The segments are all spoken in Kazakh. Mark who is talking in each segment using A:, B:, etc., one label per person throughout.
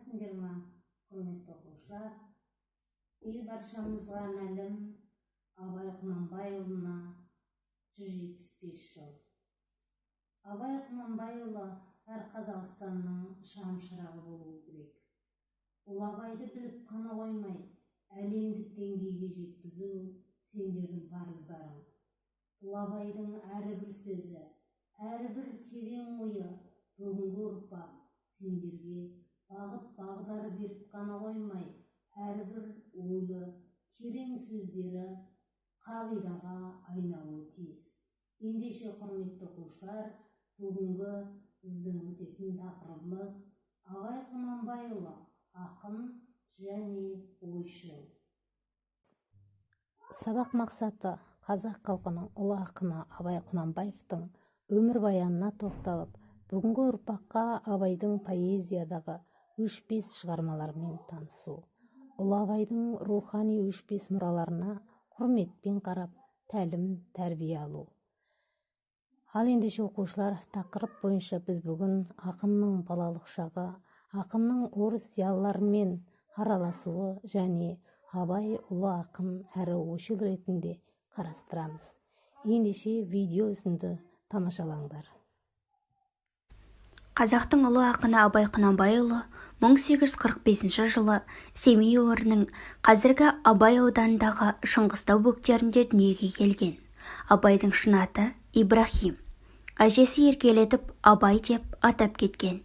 A: саламатсыңдар ма, құрметті оқушылар? Ел баршамызға мәлім, Абай Құнанбайұлына 175 жыл. Абай Құнанбайұлы әр Қазақстанның шамшырағы болуы керек. Ол Абайды біліп қана қоймай, әлемдік деңгейге жеткізу сендердің парыздарың. Бұл Абайдың әрбір сөзі, әрбір терең ойы бүгінгі ұрпақ сендерге бағыт-бағдар беріп қана қоймай, әрбір ойлы, терең сөздері қағидаға айналуы тиіс. Ендеше құрметті оқушылар, бүгінгі біздің өтетін тақырыбымыз Абай Құнанбайұлы, ақын және ойшыл. Сабақ мақсаты қазақ халқының ұлы ақыны Абай Құнанбаевтың өмірбаянына тоқталып, бүгінгі ұрпаққа Абайдың поэзиядағы өшпес шығармаларымен танысу. Ұлы Абайдың рухани өшпес мұраларына құрметпен қарап, тәлім-тәрбие алу. Ал ендеше оқушылар, тақырып бойынша біз бүгін ақынның балалық шағы, ақынның орыс зиялыларымен араласуы және Абай ұлы ақын әрі ойшыл ретінде қарастырамыз. Ендеше видео үзінді тамашалаңдар.
B: Қазақтың ұлы ақыны Абай Құнанбайұлы 1845 жылы Семей өңірінің қазіргі Абай ауданындағы Шыңғыстау бөктерінде дүниеге келген. Абайдың шын аты Ибрахим. Әжесі еркелетіп Абай деп атап кеткен.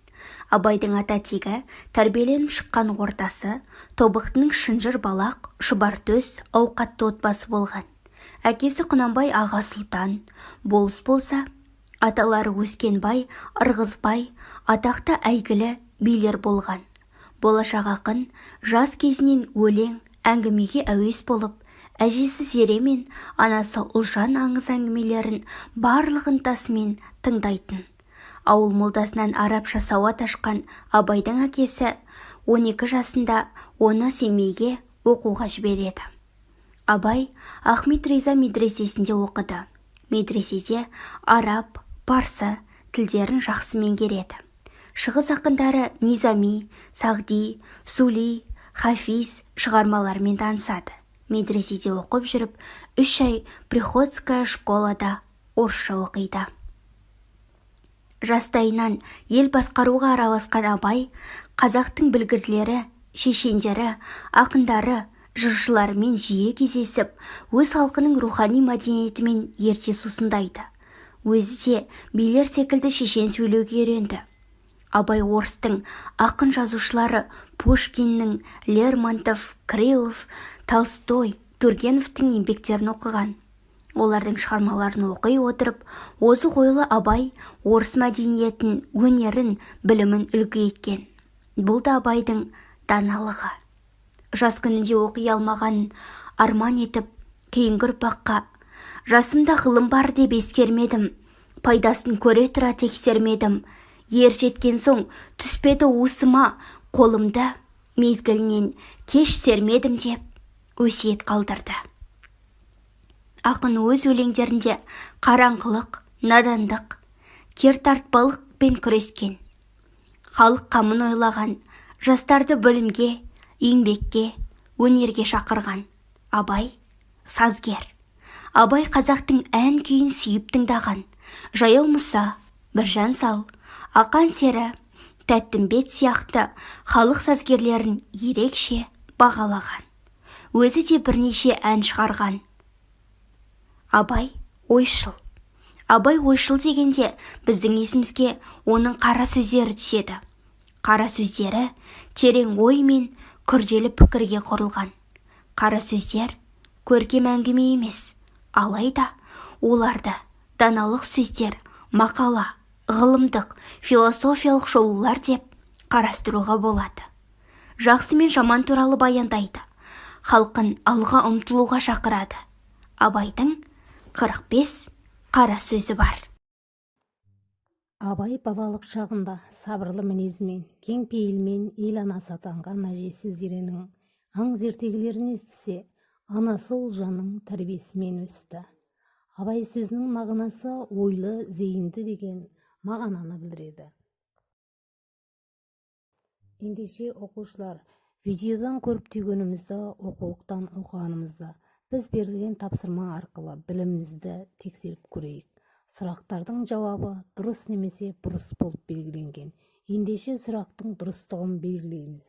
B: Абайдың ата тегі, тәрбиеленіп шыққан ортасы, тобықтының шынжыр балақ, шұбар төс, ауқатты отбасы болған. Әкесі Құнанбай аға сұлтан, болыс болса, аталары Өскенбай, Ырғызбай, атақты әйгілі билер болған. Болашақ ақын жас кезінен өлең, әңгімеге әуес болып, әжесі Зере мен анасы Ұлжан аңыз әңгімелерін барлық ынтасымен тыңдайтын. Ауыл молдасынан арабша сауат ашқан Абайдың әкесі 12 жасында оны Семейге оқуға жібереді. Абай Ахмет Риза медресесінде оқыды. Медреседе араб, парсы тілдерін жақсы меңгереді. Шығыс ақындары Низами, Сағди, Сули, Хафиз шығармаларымен танысады. Медреседе оқып жүріп, 3 ай Приходская школада орысша оқиды. Жастайынан ел басқаруға араласқан Абай, қазақтың білгірлері, шешендері, ақындары, жыршыларымен жиі кездесіп, өз халқының рухани мәдениетімен ерте сусындайды. Өзі де билер секілді шешен сөйлеуге үйренді. Абай орыстың ақын жазушылары Пушкиннің, Лермонтов, Крылов, Толстой, Тургеневтің еңбектерін оқыған. Олардың шығармаларын оқи отырып, озық ойлы Абай орыс мәдениетін, өнерін, білімін үлгі еткен. Бұл да Абайдың даналығы. Жас күнінде оқи алмағанын арман етіп, кейінгі ұрпаққа «Жасымда ғылым бар деп ескермедім, пайдасын көре тұра тексермедім, ер жеткен соң түспеді уысыма, қолымда мезгілінен кеш сермедім» деп өсиет қалдырды. Ақын өз өлеңдерінде қараңғылық, надандық, кертартпалықпен күрескен. Халық қамын ойлаған, жастарды білімге, еңбекке, өнерге шақырған. Абай сазгер. Абай қазақтың ән күйін сүйіп тыңдаған. Жаяу Мұса, Біржан Сал, Ақан Сері, Тәттімбет сияқты халық сазгерлерін ерекше бағалаған. Өзі де бірнеше ән шығарған. Абай ойшыл. Абай ойшыл дегенде біздің есімізге оның қара сөздері түседі. Қара сөздері терең ой мен күрделі пікірге құрылған. Қара сөздер көркем әңгіме емес, алайда оларды даналық сөздер, мақала, ғылымдық, философиялық шолулар деп қарастыруға болады. Жақсы мен жаман туралы баяндайды. Халқын алға ұмтылуға шақырады. Абайдың 45 қара сөзі бар.
A: Абай балалық шағында сабырлы мінезімен, кең пейілмен ел анасы атанған әжесі Зеренің аңыз ертегілерін естісе, анасы Ұлжанның тәрбиесімен өсті. Абай сөзінің мағынасы ойлы, зейінді деген мағынаны білдіреді. Ендеше оқушылар, видеодан көріп түйгенімізді оқулықтан оқығанымызды біз берілген тапсырма арқылы білімімізді тексеріп көрейік. Сұрақтардың жауабы дұрыс немесе бұрыс болып белгіленген. Ендеше сұрақтың дұрыстығын белгілейміз.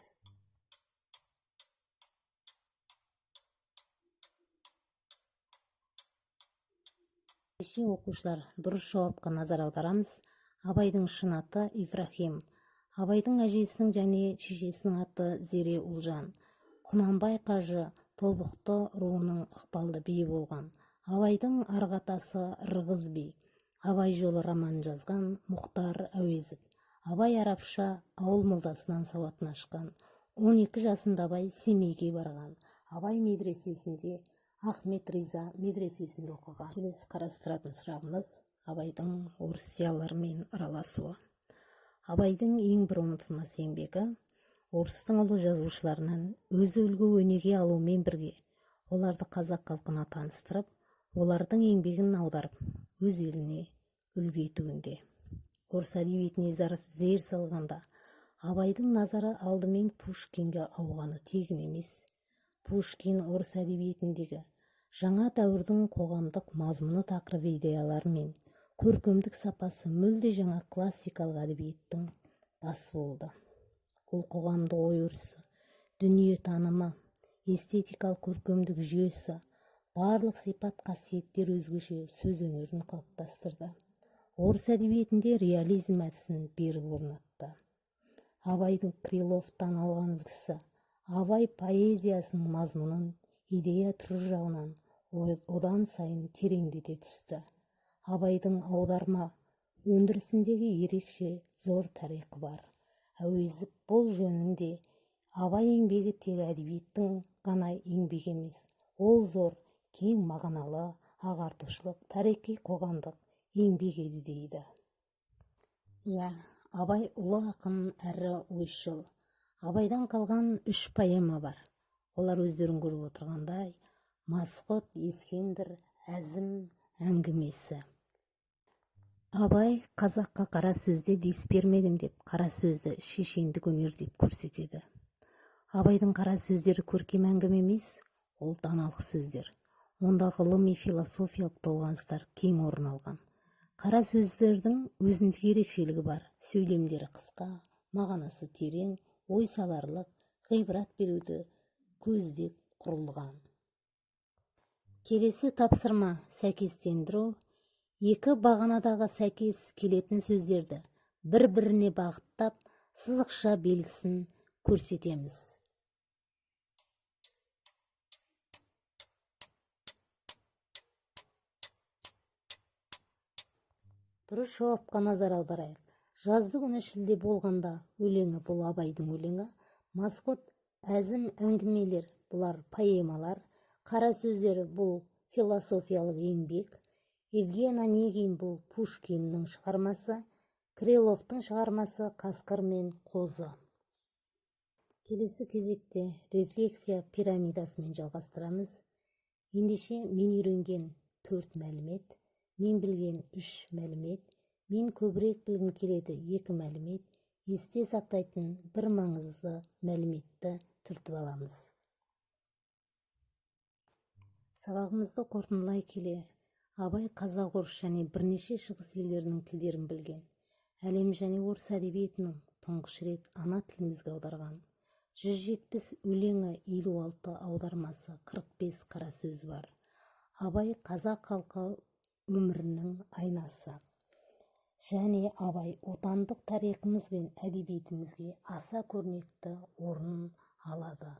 A: Ендеше оқушылар, дұрыс жауапқа назар аударамыз. Абайдың шын аты Ибрахим. Абайдың әжесінің және шешесінің аты Зере Ұлжан. Құнанбай қажы Тобықты руының ықпалды биі болған. Абайдың арғы атасы Ырғыз би. Абай жолы романын жазған Мұхтар Әуезов. Абай арабша ауыл молдасынан сауатын ашқан. 12 жасында Абай Семейге барған. Абай медресесінде Ахмет Риза медресесінде оқыған. Келесі қарастыратын сұрағымыз Абайдың орыс зиялыларымен араласуы. Абайдың ең бір ұмытылмас еңбегі орыстың ұлы жазушыларынан өзі үлгі өнеге алумен бірге оларды қазақ халқына таныстырып, олардың еңбегін аударып, өз еліне үлгі етуінде. Орыс әдебиетіне зер салғанда Абайдың назары алдымен Пушкинге ауғаны тегін емес. Пушкин орыс әдебиетіндегі жаңа дәуірдің қоғамдық мазмұны тақырып идеялары мен көркемдік сапасы мүлде жаңа классикалық әдебиеттің басы болды. Ол қоғамдық ой өрісі, дүние танымы, эстетикалық көркемдік жүйесі, барлық сипат қасиеттер өзгеше сөз өнерін қалыптастырды. Орыс әдебиетінде реализм әдісін берік орнатты. Абайдың Крыловтан алған үлгісі, Абай поэзиясының мазмұнын идея түрі жағынан одан сайын тереңдете түсті. Абайдың аударма өндірісіндегі ерекше зор тарихы бар. Әуезов бұл жөнінде Абай еңбегі тек әдебиеттің ғана еңбегі емес, ол зор, кең мағыналы, ағартушылық, тарихи қоғамдық еңбек еді дейді. Абай ұлы ақын әрі ойшыл. Абайдан қалған 3 поэма бар. Олар өздерің көріп отырғандай Масқұт, Ескендір, Әзім әңгімесі. Абай қазаққа қара сөзде дес бермедім деп, қара сөзді шешендік өнер деп көрсетеді. Абайдың қара сөздері көркем әңгіме емес, ол даналық сөздер. Онда ғылыми философиялық толғаныстар кең орын алған. Қара сөздердің өзіндік ерекшелігі бар. Сөйлемдері қысқа, мағынасы терең, ой саларлық, ғибрат беруді көздеп құрылған. Келесі тапсырма сәйкестендіру. 2 бағанадағы сәйкес келетін сөздерді бір-біріне бағыттап, сызықша белгісін көрсетеміз. Дұрыс жауапқа назар аударайық. Жазды күні шілде болғанда өлеңі бұл Абайдың өлеңі. Масқұт, Әзім әңгімелер бұлар поэмалар. Қара сөздері бұл философиялық еңбек. Евген Онегин бұл Пушкиннің шығармасы. Крыловтың шығармасы Қасқыр мен қозы. Келесі кезекте рефлексия пирамидасымен жалғастырамыз. Ендеше мен үйренген 4 мәлімет, мен білген 3 мәлімет, мен көбірек білгім келеді 2 мәлімет, есте сақтайтын бір маңызды мәліметті түртіп аламыз. Сабағымызды қорытындылай келе, Абай қазақ, орыс және бірнеше шығыс елдерінің тілдерін білген. Әлем және орыс әдебиетінің тұңғыш рет ана тілімізге аударған. 170 өлеңі, 56 аудармасы, 45 қара сөз бар. Абай қазақ халқы өмірінің айнасы. Және Абай отандық тарихымыз бен әдебиетімізге аса көрнекті орын алады.